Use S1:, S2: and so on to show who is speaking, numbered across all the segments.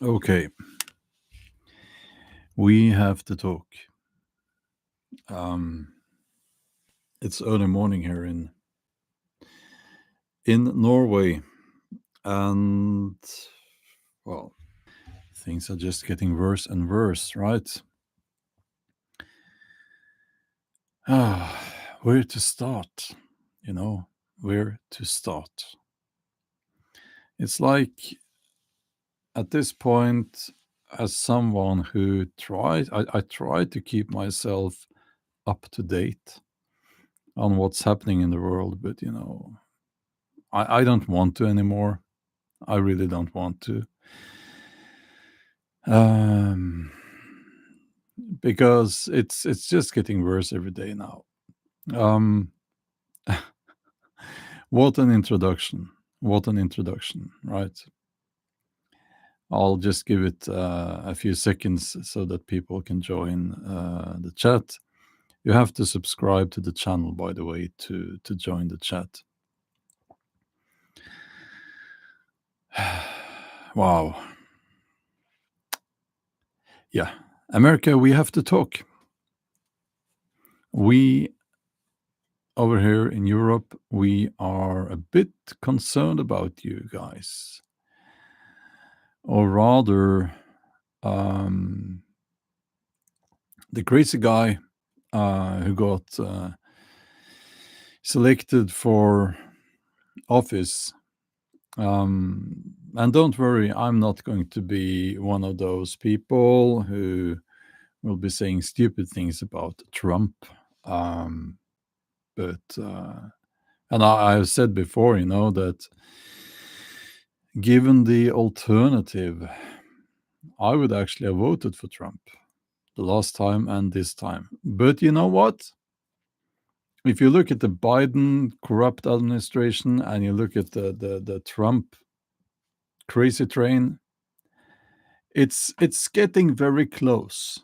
S1: Okay, we have to talk. Um, it's early morning here in Norway, and well, things are just getting worse and worse, right? Where to start? You know, where to start? It's like at this point, as someone who I try to keep myself up to date on what's happening in the world, but I don't want to anymore. I really don't want to. Um, because it's just getting worse every day now. Um, what an introduction! What an introduction, right? I'll just give it a few seconds so that people can join the chat. You have to subscribe to the channel, by the way, to join the chat. Wow. Yeah. America, we have to talk. We over here in Europe, we are a bit concerned about you guys. Or rather, um, the crazy guy who got selected for office. And don't worry, I'm not going to be one of those people who will be saying stupid things about Trump. Um, and I've said before, that given the alternative, I would actually have voted for Trump the last time and this time. But you know what? If you look at the Biden corrupt administration and you look at the Trump crazy train, it's getting very close.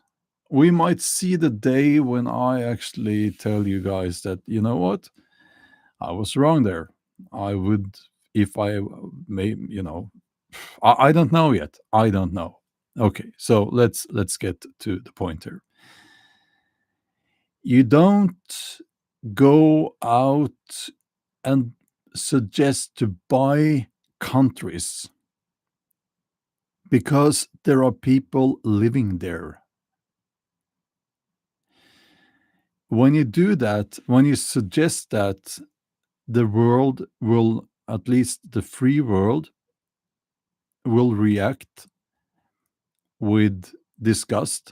S1: We might see the day when I actually tell you guys that, you know what? I was wrong there. I would, if I may, I don't know yet. I don't know. Okay, so let's get to the point here. You don't go out and suggest to buy countries because there are people living there. When you do that, when you suggest that, the world will, at least the free world, will react with disgust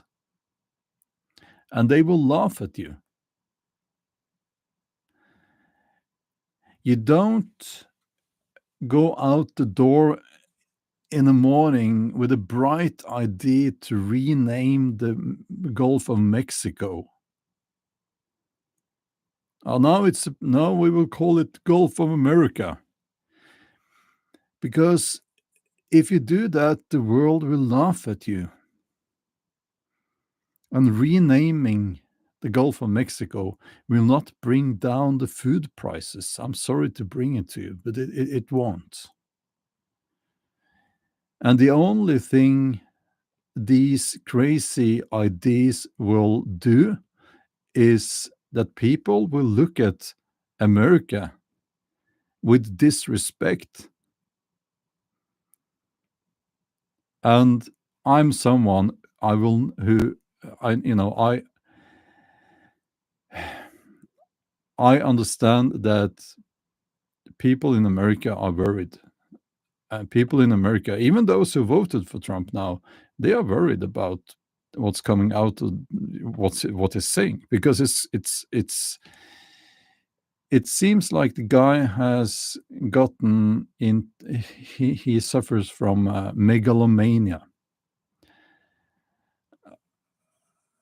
S1: and they will laugh at you. You don't go out the door in the morning with a bright idea to rename the Gulf of Mexico. Now we will call it Gulf of America. Because if you do that, the world will laugh at you. And renaming the Gulf of Mexico will not bring down the food prices. I'm sorry to bring it to you, but it won't. And the only thing these crazy ideas will do is that people will look at America with disrespect. And I'm someone I will who I understand that people in America are worried. And people in America, even those who voted for Trump now, they are worried about what's coming out of what he's saying, because it seems like the guy has gotten in. He suffers from megalomania,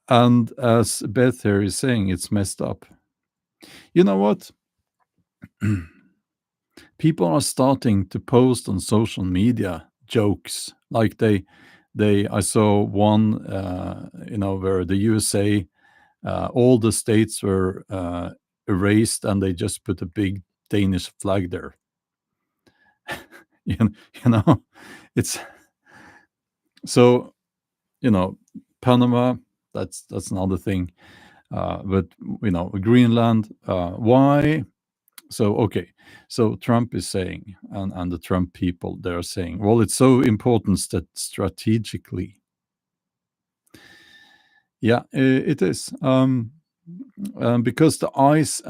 S1: and as Beth here is saying, it's messed up. You know what? People are starting to post on social media jokes like I saw one where the USA, all the states were erased and they just put a big Danish flag there. you, you know it's So, Panama, that's another thing. But, Greenland, why? So, okay. So Trump is saying, and the Trump people, they're saying, well, it's so important that strategically. Yeah, it is. Because the ice,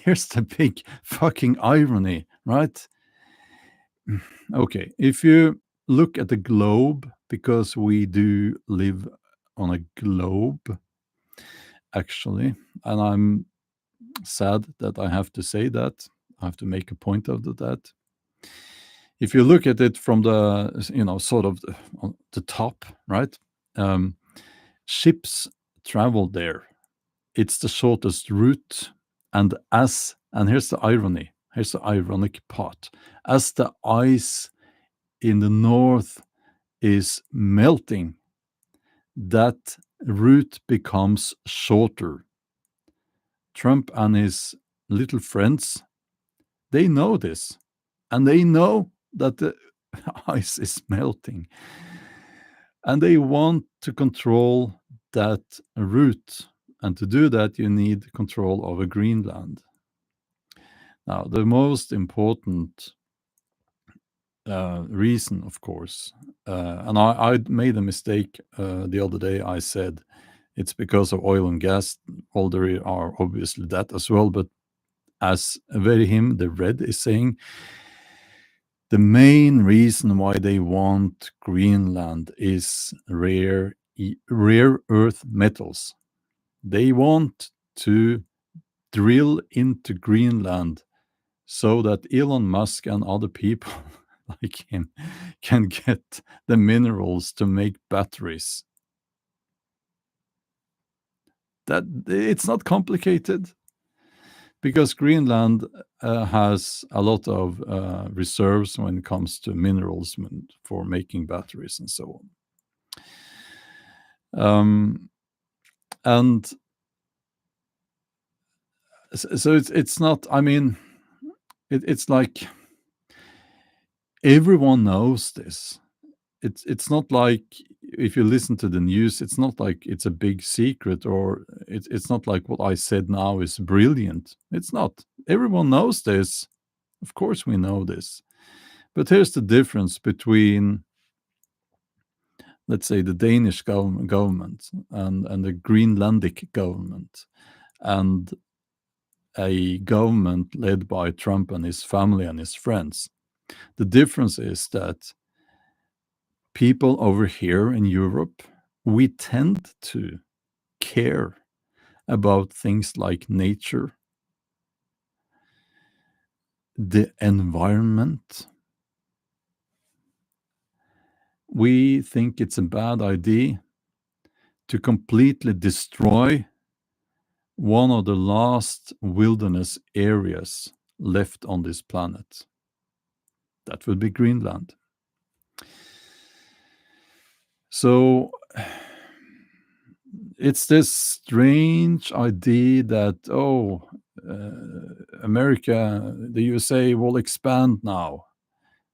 S1: here's the big fucking irony, right? Okay, if you look at the globe, because we do live on a globe, actually, and I'm sad that I have to say that. I have to make a point of that. If you look at it from the, sort of on the top, right? Um, Ships travel there. It's the shortest route, and here's the irony. Here's the ironic part. As the ice in the north is melting, that route becomes shorter. Trump and his little friends, they know this, and they know that the ice is melting, and they want to control that route. And to do that, you need control over Greenland. Now, the most important reason, of course, and I made a mistake the other day. I said it's because of oil and gas. Well, there are obviously that as well, but as Verihim, the Red, is saying, the main reason why they want Greenland is rare earth metals. They want to drill into Greenland so that Elon Musk and other people like him can get the minerals to make batteries. That it's not complicated, because Greenland has a lot of reserves when it comes to minerals for making batteries and so on. And so it's not. I mean, it's like everyone knows this. It's not like, if you listen to the news, it's not like it's a big secret, or it's not like what I said now is brilliant. It's not. Everyone knows this. Of course we know this. But here's the difference between, let's say, the Danish government and the Greenlandic government, and a government led by Trump and his family and his friends. The difference is that people over here in Europe, we tend to care about things like nature, the environment. We think it's a bad idea to completely destroy one of the last wilderness areas left on this planet. That would be Greenland. So it's this strange idea that, America, the USA will expand now.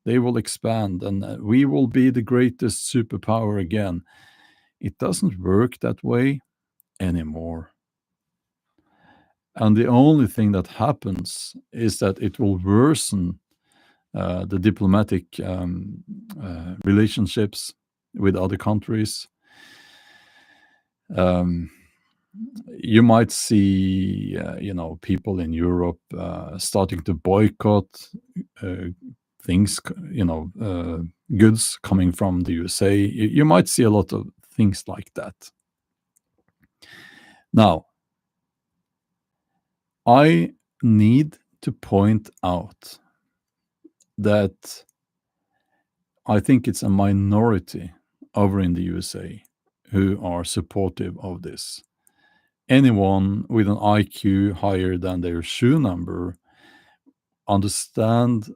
S1: They will expand, and we will be the greatest superpower again. It doesn't work that way anymore. And the only thing that happens is that it will worsen the diplomatic relationships with other countries. You might see, people in Europe starting to boycott things, goods coming from the USA. You might see a lot of things like that. Now, I need to point out that I think it's a minority over in the USA who are supportive of this. Anyone with an IQ higher than their shoe number understands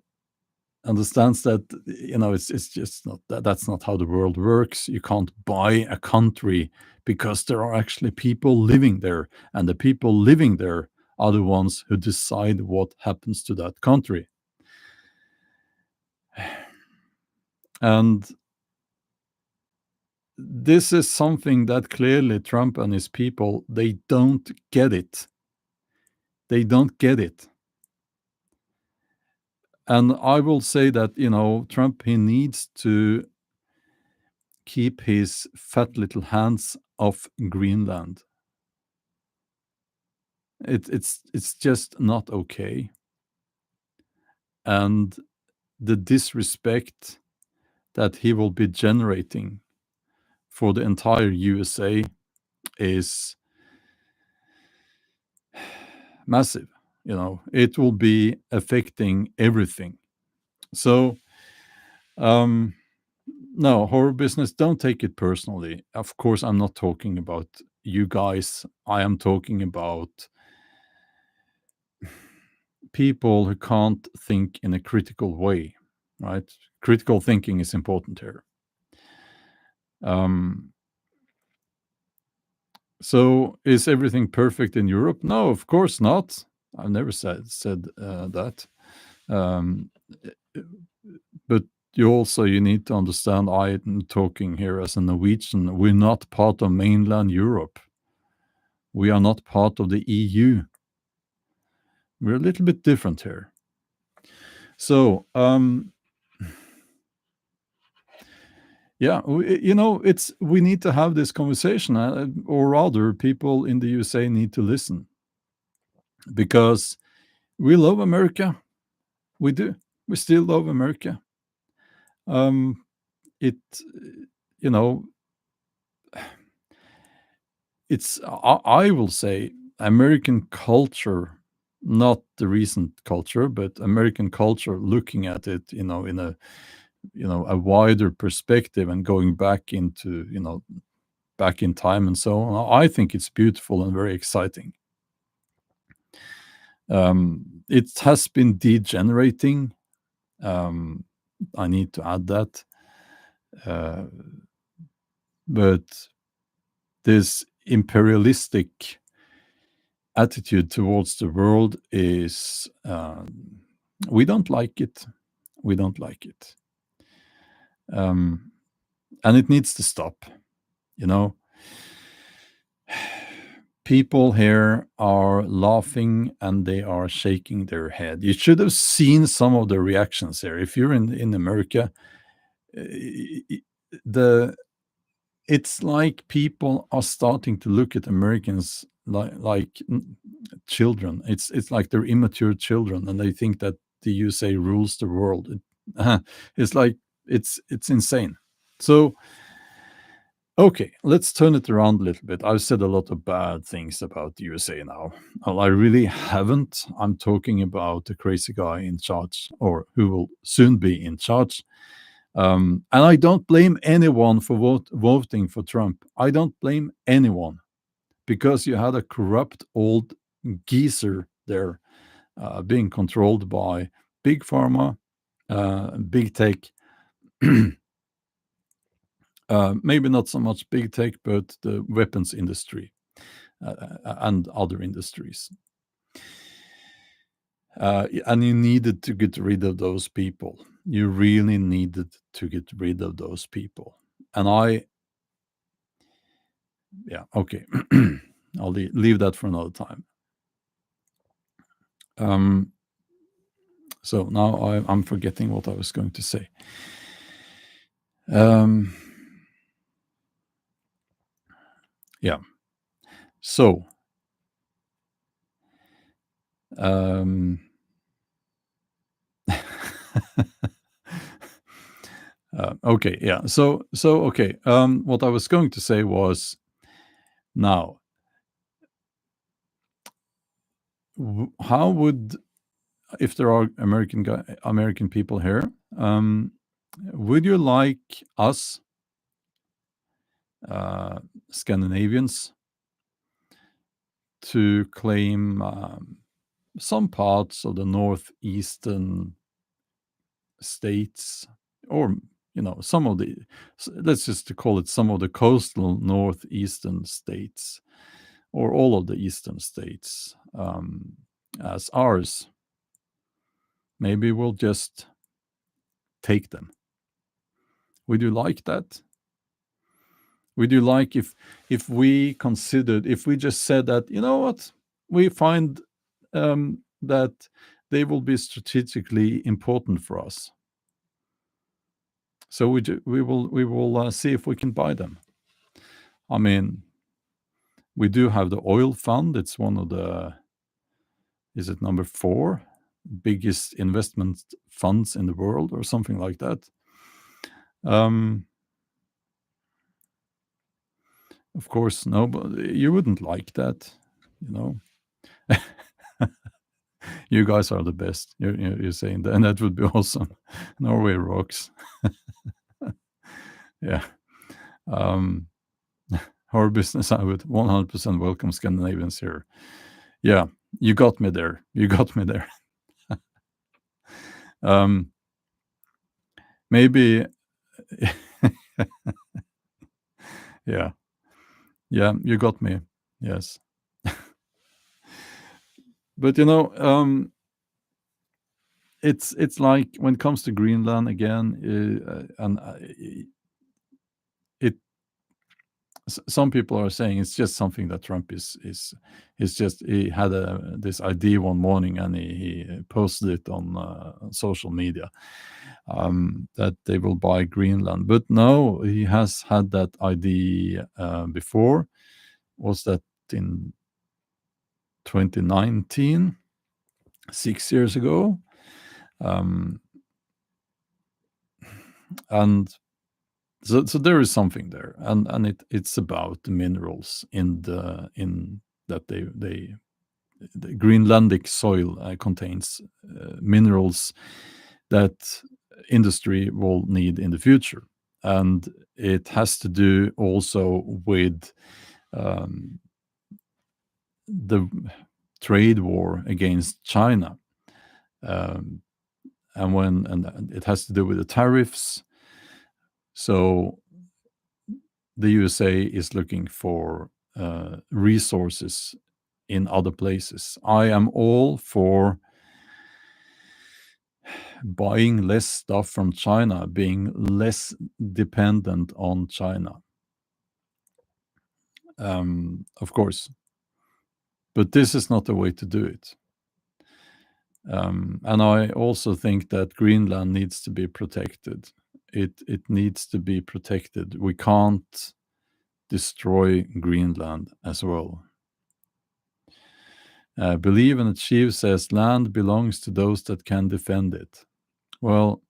S1: that, it's just not that's not how the world works. You can't buy a country, because there are actually people living there, and the people living there are the ones who decide what happens to that country. And this is something that clearly Trump and his people, they don't get it. They don't get it. And I will say that, Trump, he needs to keep his fat little hands off Greenland. It's just not okay. And the disrespect that he will be generating for the entire USA is massive. It will be affecting everything. So, um, no, horror business, don't take it personally. Of course, I'm not talking about you guys. I am talking about people who can't think in a critical way, right? Critical thinking is important here. Um, so, is everything perfect in Europe? No, of course not. I've never said that. Um, but you need to understand. I'm talking here as a Norwegian. We're not part of mainland Europe. We are not part of the EU. We're a little bit different here. So, yeah, we need to have this conversation, or rather, people in the USA need to listen, because we love America. We do. We still love America. Um, it, you know, I will say American culture, not the recent culture, but American culture, looking at it, in a wider perspective, and going back into, back in time and so on. I think it's beautiful and very exciting. It has been degenerating. I need to add that. But this imperialistic attitude towards the world is, we don't like it. We don't like it. And it needs to stop. People here are laughing and they are shaking their head. You should have seen some of the reactions here. If you're in America, the it's like people are starting to look at Americans like children. It's like they're immature children, and they think that the USA rules the world. It's like it's insane. So, okay, let's turn it around a little bit. I've said a lot of bad things about the USA now. Well, I really haven't. I'm talking about the crazy guy in charge, or who will soon be in charge. And I don't blame anyone for voting for Trump. I don't blame anyone, because you had a corrupt old geezer there, being controlled by big pharma, big tech. Maybe not so much big tech, but the weapons industry, and other industries. And you needed to get rid of those people. You really needed to get rid of those people. And yeah, okay. I'll leave that for another time. So now I'm forgetting what I was going to say. Yeah. So, okay, yeah. So okay. What I was going to say was, now, how would, if there are American people here, would you like us, Scandinavians, to claim some parts of the northeastern states, or some of the, let's just call it some of the coastal northeastern states, or all of the eastern states, as ours? Maybe we'll just take them. Would you like that? Would you like if we considered, if we just said that, you know what, we find that they will be strategically important for us, so we will see if we can buy them. I mean, we do have the oil fund. It's one of the, is it number 4 biggest investment funds in the world or something like that. Of course, nobody, you wouldn't like that, you know. You guys are the best. You're saying that, and that would be awesome. Norway rocks. Yeah. Um, our business, I would 100% welcome Scandinavians here. Yeah, you got me there. You got me there. Maybe, yeah, yeah, you got me. Yes, but it's like when it comes to Greenland again, and it some people are saying it's just something that Trump is just, he had this idea one morning and he posted it on social media, that they will buy Greenland. But no, he has had that idea before. Was that in 2019, 6 years ago? And so there is something there, and it's about the minerals in that the Greenlandic soil contains minerals that industry will need in the future, and it has to do also with the trade war against China, um, and it has to do with the tariffs. So the USA is looking for resources in other places. I am all for buying less stuff from China, being less dependent on China. Of course, but this is not the way to do it. And I also think that Greenland needs to be protected. It needs to be protected. We can't destroy Greenland as well. Believe and achieve says land belongs to those that can defend it. Well,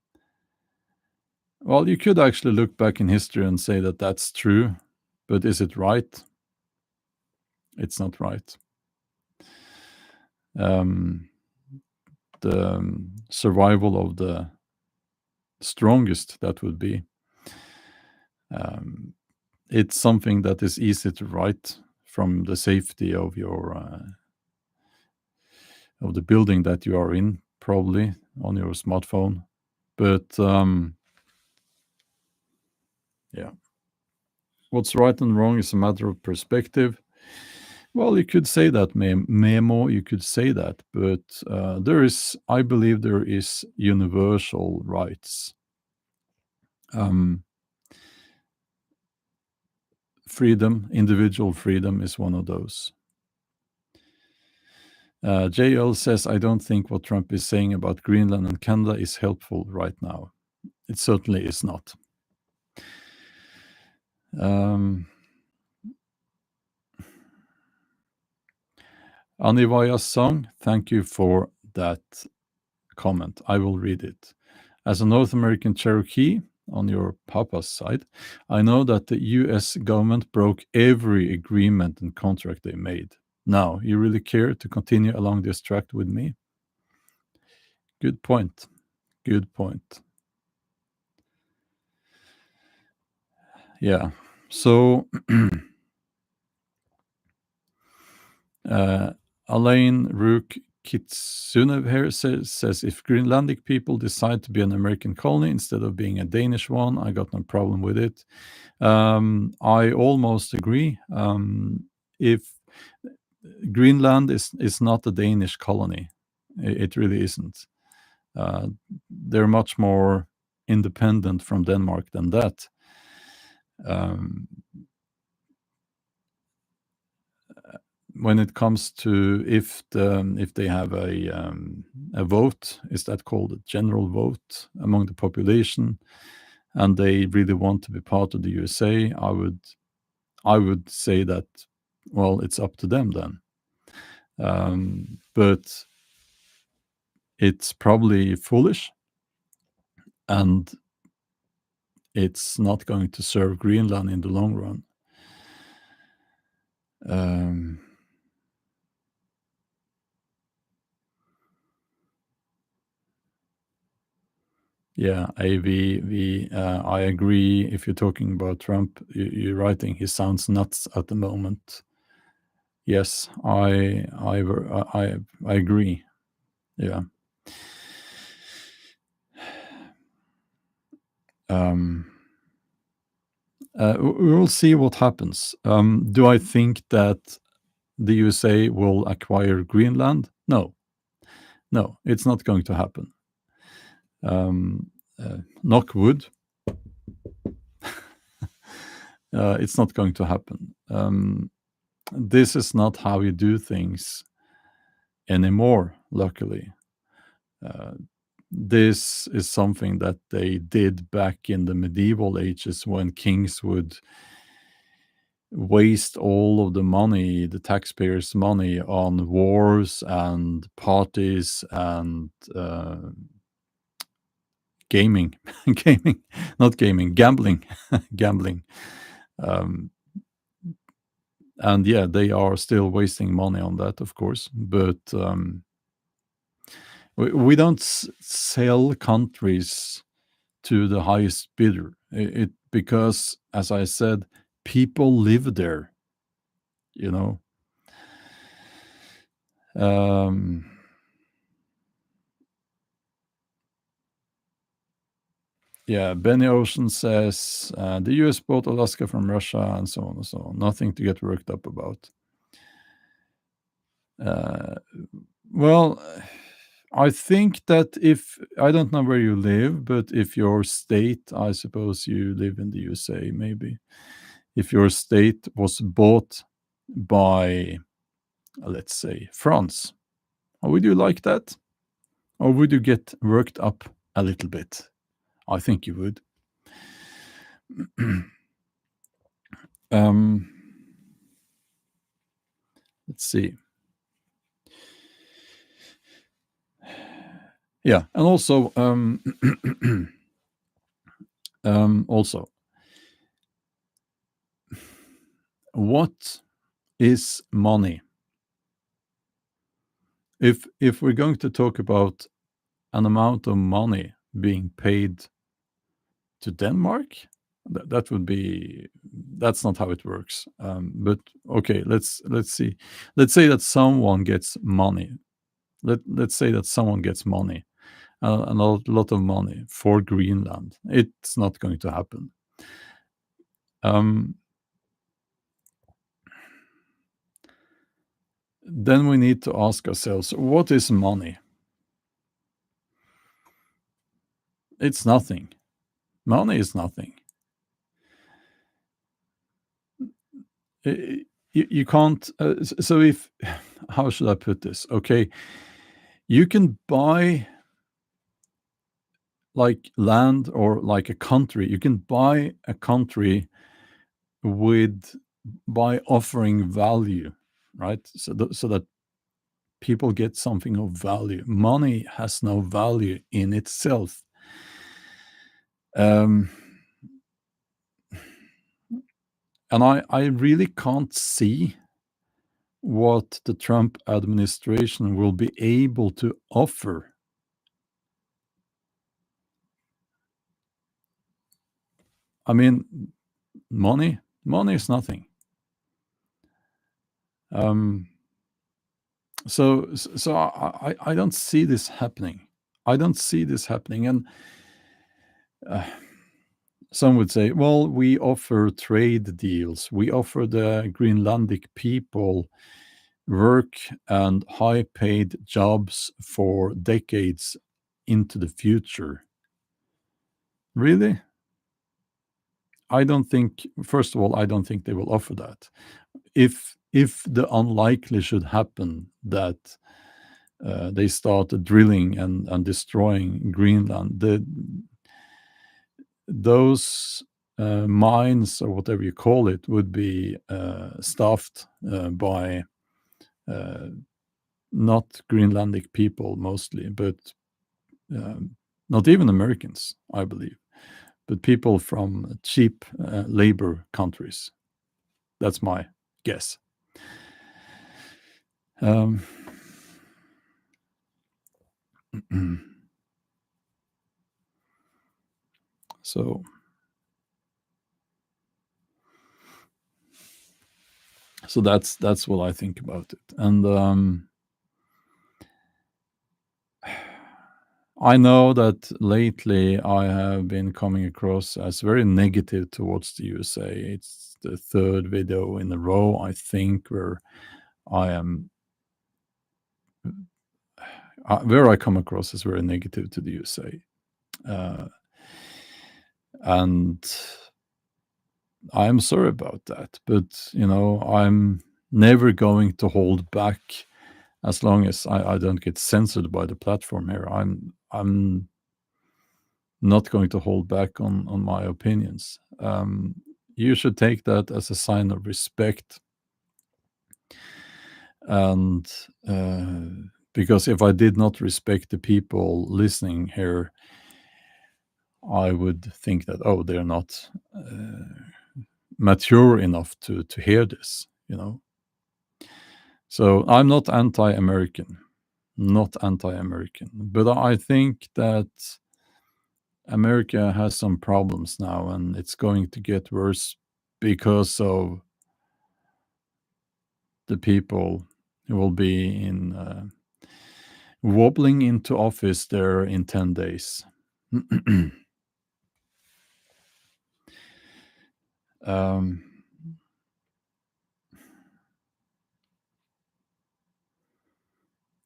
S1: you could actually look back in history and say that that's true, but is it right? It's not right. The survival of the strongest, that would be. It's something that is easy to write from the safety of your of the building that you are in, probably on your smartphone. But yeah, what's right and wrong is a matter of perspective. Well, you could say that, Memo, you could say that, but I believe there is universal rights. Freedom, individual freedom is one of those. JL says, I don't think what Trump is saying about Greenland and Canada is helpful right now. It certainly is not. Anivaya's song, thank you for that comment. I will read it. As a North American Cherokee on your papa's side, I know that the US government broke every agreement and contract they made. Now, you really care to continue along this track with me? Good point. Good point. Yeah. So, Alain Rook Kitsunev here says, if Greenlandic people decide to be an American colony instead of being a Danish one, I got no problem with it. I almost agree. If Greenland is not a Danish colony, it really isn't. They're much more independent from Denmark than that. when it comes to if they have a vote, is that called a general vote among the population, and they really want to be part of the USA, I would say that, well, it's up to them then. But it's probably foolish, and it's not going to serve Greenland in the long run. Um, yeah, I agree. If you're talking about Trump, you're writing he sounds nuts at the moment. Yes, I agree. Yeah. Um, we'll see what happens. Do I think that the USA will acquire Greenland? No, no, it's not going to happen. Knock wood, it's not going to happen. This is not how you do things anymore, luckily. This is something that they did back in the medieval ages when kings would waste all of the money, the taxpayers' money, on wars and parties and gaming, gaming, not gaming, gambling, gambling. And yeah, they are still wasting money on that, of course. But we don't sell countries to the highest bidder. It because, as I said, people live there. You know. Yeah, Benny Ocean says the U.S. bought Alaska from Russia, and so on and so on. Nothing to get worked up about. Uh, well, I think that if I don't know where you live, but if your state, I suppose you live in the USA, maybe. If your state was bought by, let's say, France, would you like that? Or would you get worked up a little bit? I think you would. um, let's see. Yeah, and also, also, what is money? If we're going to talk about an amount of money being paid to Denmark, that would be that's not how it works. But okay, let's see. Let's say that someone gets money. Let's say that someone gets money, a lot of money for Greenland. It's not going to happen. Then we need to ask ourselves, what is money? It's nothing. Money is nothing. You can't. So if how should I put this? Okay, you can buy like land or like a country. You can buy a country with by offering value, right? So that people get something of value. Money has no value in itself. And I really can't see what the Trump administration will be able to offer. I mean, money is nothing. So I don't see this happening. I don't see this happening. And some would say, well, we offer trade deals. We offer the Greenlandic people work and high paid jobs for decades into the future. Really? I don't think, first of all, I don't think they will offer that. If if the unlikely should happen that they start drilling and destroying Greenland, those mines or whatever you call it would be staffed by not Greenlandic people mostly, but not even Americans, I believe, but people from cheap labor countries. That's my guess. Um, so that's what I think about it. And I know that lately I have been coming across as very negative towards the USA. It's the third video in a row, I think, where I am where I come across as very negative to the USA. And I'm sorry about that, but I'm never going to hold back as long as I don't get censored by the platform here. I'm not going to hold back on my opinions. You should take that as a sign of respect, and because if I did not respect the people listening here, I would think that, oh, they're not mature enough to hear this. So I'm not anti-American, but I think that America has some problems now, and it's going to get worse because of the people who will be wobbling into office there in 10 days. um,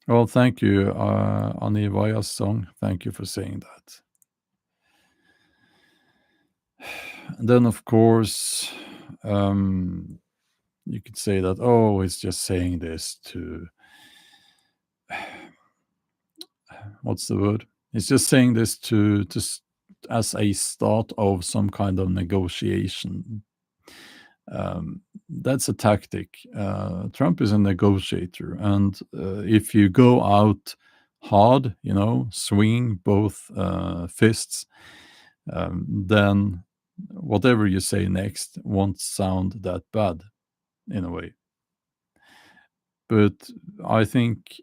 S1: well, thank you, Anivaya's song. Thank you for saying that. And then, of course, you could say that, oh, it's just saying this to, what's the word? It's just saying this as a start of some kind of negotiation. That's a tactic. Trump is a negotiator, and if you go out hard, swinging both fists, then whatever you say next won't sound that bad in a way. But I think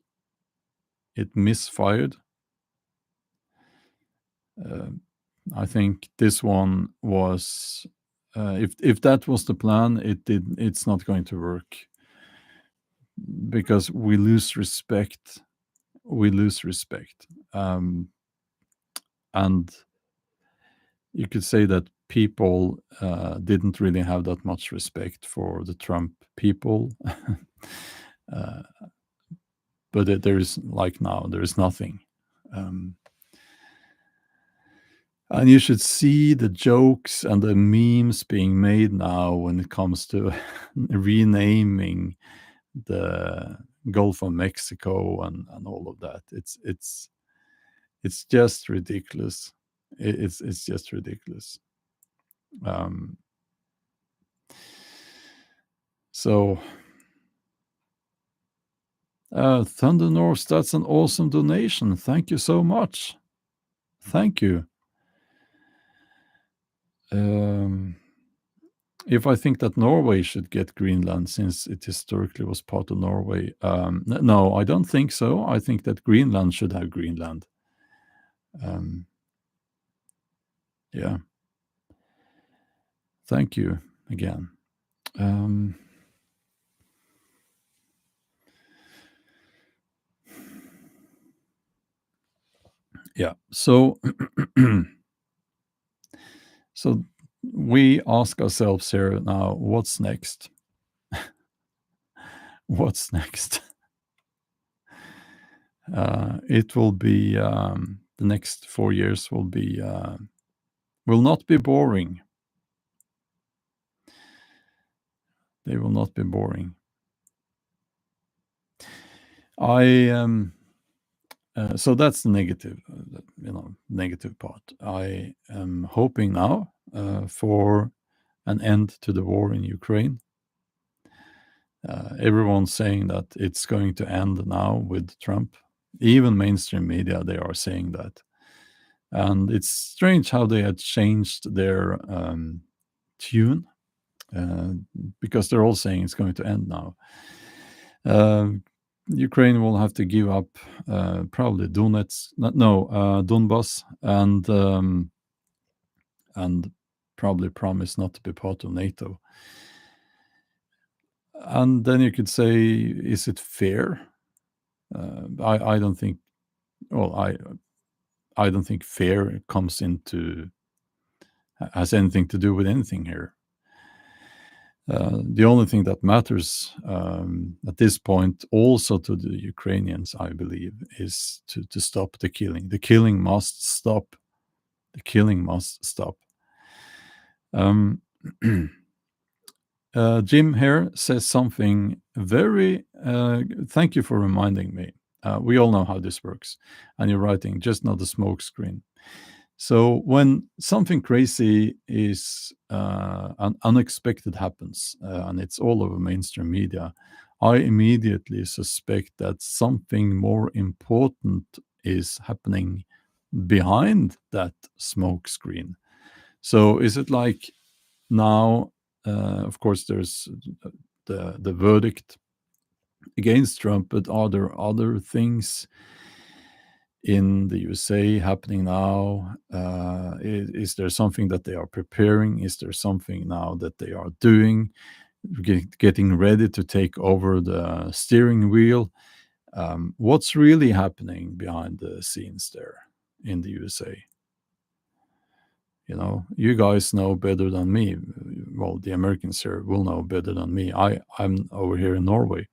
S1: it misfired. I think this one was, if that was the plan, it's not going to work, because we lose respect. And you could say that people didn't really have that much respect for the Trump people. But there is, like, now there is nothing. And you should see the jokes and the memes being made now when it comes to renaming the Gulf of Mexico and all of that. It's just ridiculous. It's just ridiculous. So Thunder North, that's an awesome donation. Thank you so much. Thank you. If I think that Norway should get Greenland since it historically was part of Norway, no, I don't think so. I think that Greenland should have Greenland. Yeah. Thank you again. Yeah. So so we ask ourselves here now, what's next? What's next? It will be the next 4 years will not be boring. They will not be boring. I so that's the negative, negative part. I am hoping now for an end to the war in Ukraine. Everyone's saying that it's going to end now with Trump. Even mainstream media, they are saying that. And it's strange how they had changed their tune uh, because they're all saying it's going to end now. Ukraine will have to give up probably Donbass, and probably promise not to be part of NATO. And then you could say, is it fair? I don't think. Well, I don't think fair has anything to do with anything here. The only thing that matters at this point, also to the Ukrainians, I believe, is to stop the killing. The killing must stop. The killing must stop. Jim here says something very. Thank you for reminding me. We all know how this works, and you're writing just not a smoke screen. So when something crazy is unexpected happens, and it's all over mainstream media, I immediately suspect that something more important is happening behind that smoke screen. So is it like now? Of course, there's the verdict against Trump, but are there other things in the USA happening now? Is there something that they are preparing? Is there something now that they are doing, getting ready to take over the steering wheel? What's really happening behind the scenes there in the USA? You guys know better than me. Well, the Americans here will know better than me. I'm over here in Norway.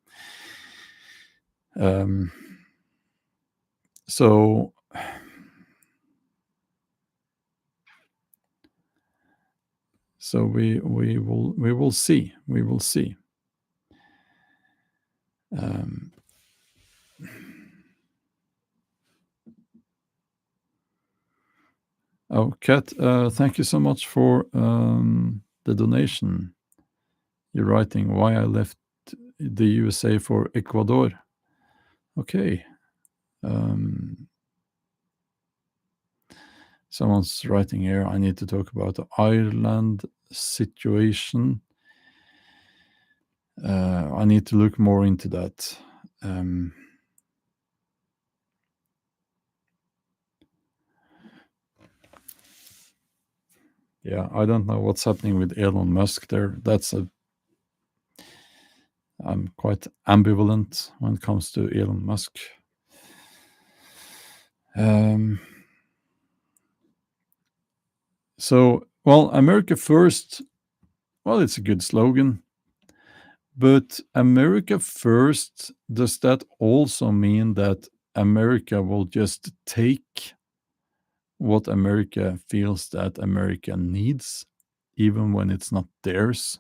S1: So we will see. We will see. Oh, Kat, thank you so much for the donation. You're writing why I left the USA for Ecuador. Okay. Someone's writing here, I need to talk about the Ireland situation. I need to look more into that. Yeah, I don't know what's happening with Elon Musk there. I'm quite ambivalent when it comes to Elon Musk. So, well, America first, well, it's a good slogan. But America first, does that also mean that America will just take what America feels that America needs, even when it's not theirs?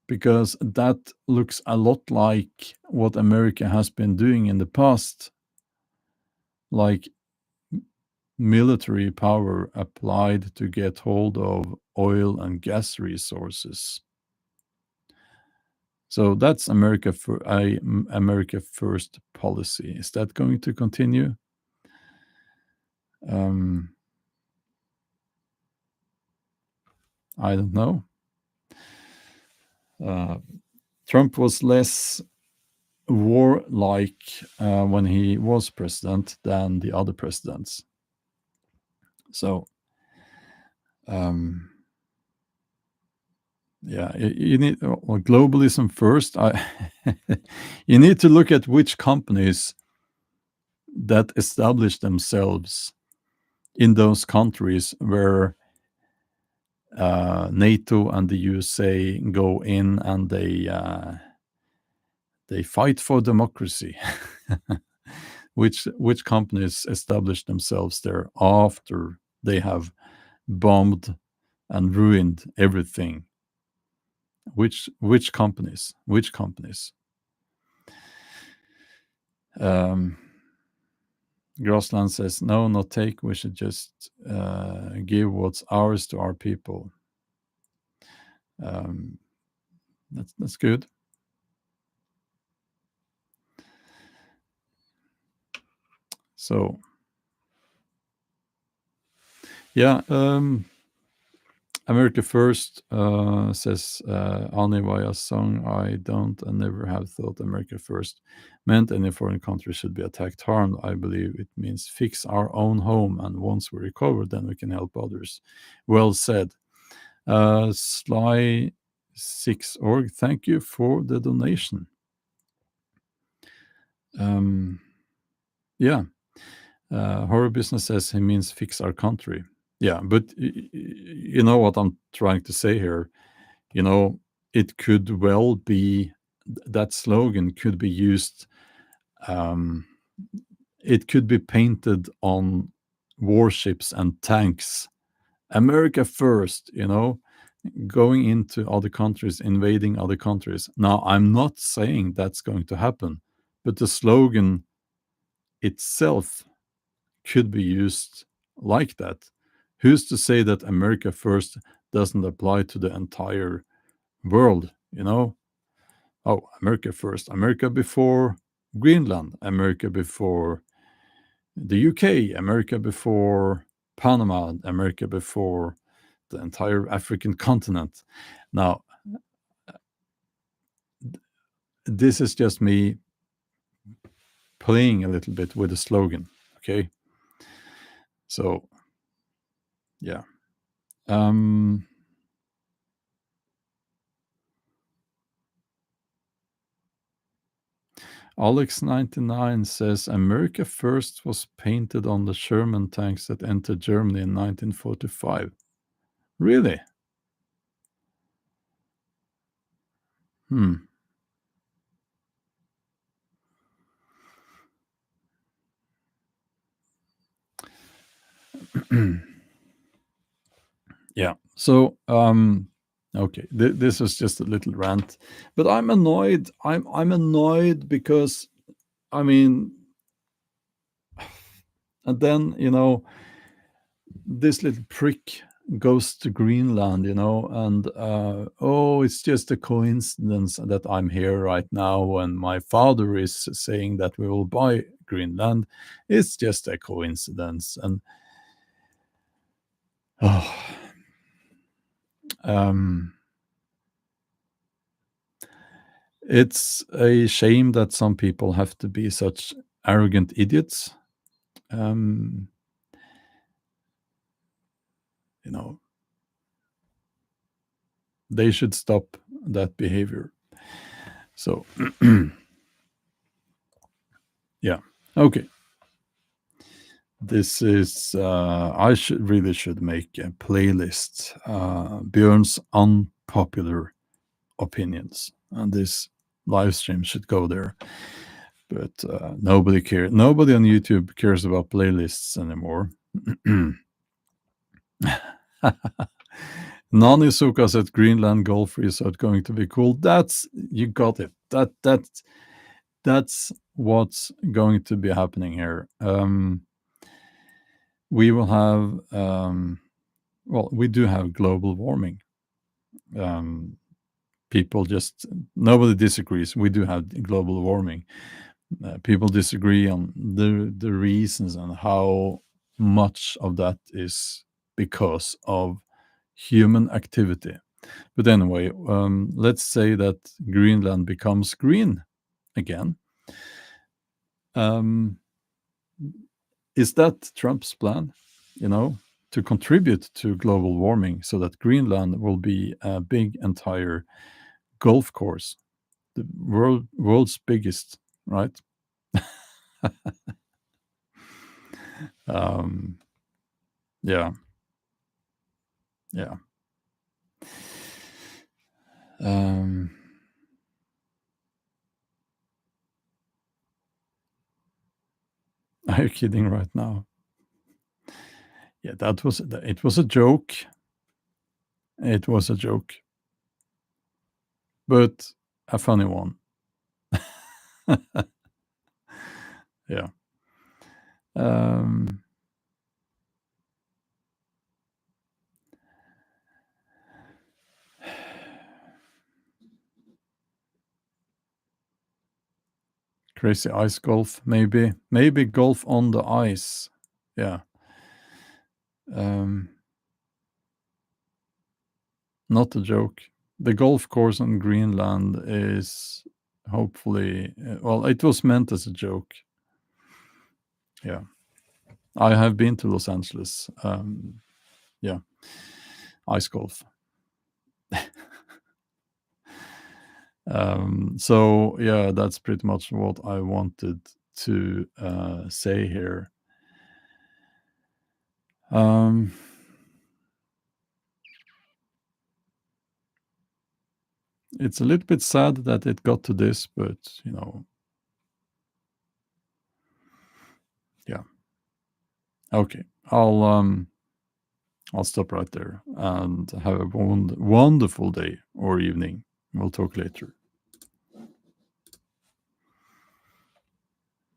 S1: Because that looks a lot like what America has been doing in the past, like military power applied to get hold of oil and gas resources. So that's America America first policy. Is that going to continue? I don't know. Trump was less warlike when he was president than the other presidents. So, yeah, you need globalism first. You need to look at which companies that establish themselves in those countries where NATO and the USA go in and they fight for democracy. Which companies establish themselves there after they have bombed and ruined everything? Which companies? Which companies? Um, Grossland says, no, not take. We should just give what's ours to our people. Um, that's good. So, yeah, America First says Ani Vaya's song, I don't and never have thought America First meant any foreign country should be attacked, harmed. I believe it means fix our own home, and once we recover, then we can help others. Well said. Sly6org, thank you for the donation. Yeah. Horror Business says he means fix our country. Yeah, but you know what I'm trying to say here? You know, it could well be that slogan could be used, um, it could be painted on warships and tanks. America first, going into other countries, invading other countries. Now, I'm not saying that's going to happen, but the slogan itself could be used like that. Who's to say that America first doesn't apply to the entire world, Oh, America first, America before Greenland, America before the UK, America before Panama, America before the entire African continent. Now, this is just me playing a little bit with the slogan, okay? So, yeah. Alex99 says America First was painted on the Sherman tanks that entered Germany in 1945. Really? Hmm. Yeah. So, okay, this was just a little rant, but I'm annoyed. I'm annoyed because, I mean, and then this little prick goes to Greenland, and oh, it's just a coincidence that I'm here right now, and my father is saying that we will buy Greenland. It's just a coincidence, and oh, it's a shame that some people have to be such arrogant idiots. Um, you know, they should stop that behavior. So, yeah, okay. This is I should make a playlist. Bjorn's unpopular opinions, and this live stream should go there. But nobody cares. Nobody on YouTube cares about playlists anymore. Nani-Suka said Greenland Golf Resort going to be cool. You got it. That's what's going to be happening here. We will have we do have global warming. People nobody disagrees. We do have global warming. People disagree on the reasons and how much of that is because of human activity. But anyway, let's say that Greenland becomes green again. Is that Trump's plan, to contribute to global warming so that Greenland will be a big entire golf course, the world's biggest, right? Yeah, yeah. Are you kidding right now? Yeah, it was a joke. It was a joke, but a funny one. Yeah. Um, Crazy ice golf, maybe. Maybe golf on the ice. Yeah. Um, Not a joke. The golf course on Greenland is hopefully, well, it was meant as a joke. Yeah. I have been to Los Angeles. Yeah. Ice golf. So yeah, that's pretty much what I wanted to say here. Um, it's a little bit sad that it got to this, but yeah. Okay, I'll stop right there and have a wonderful day or evening. We'll talk later.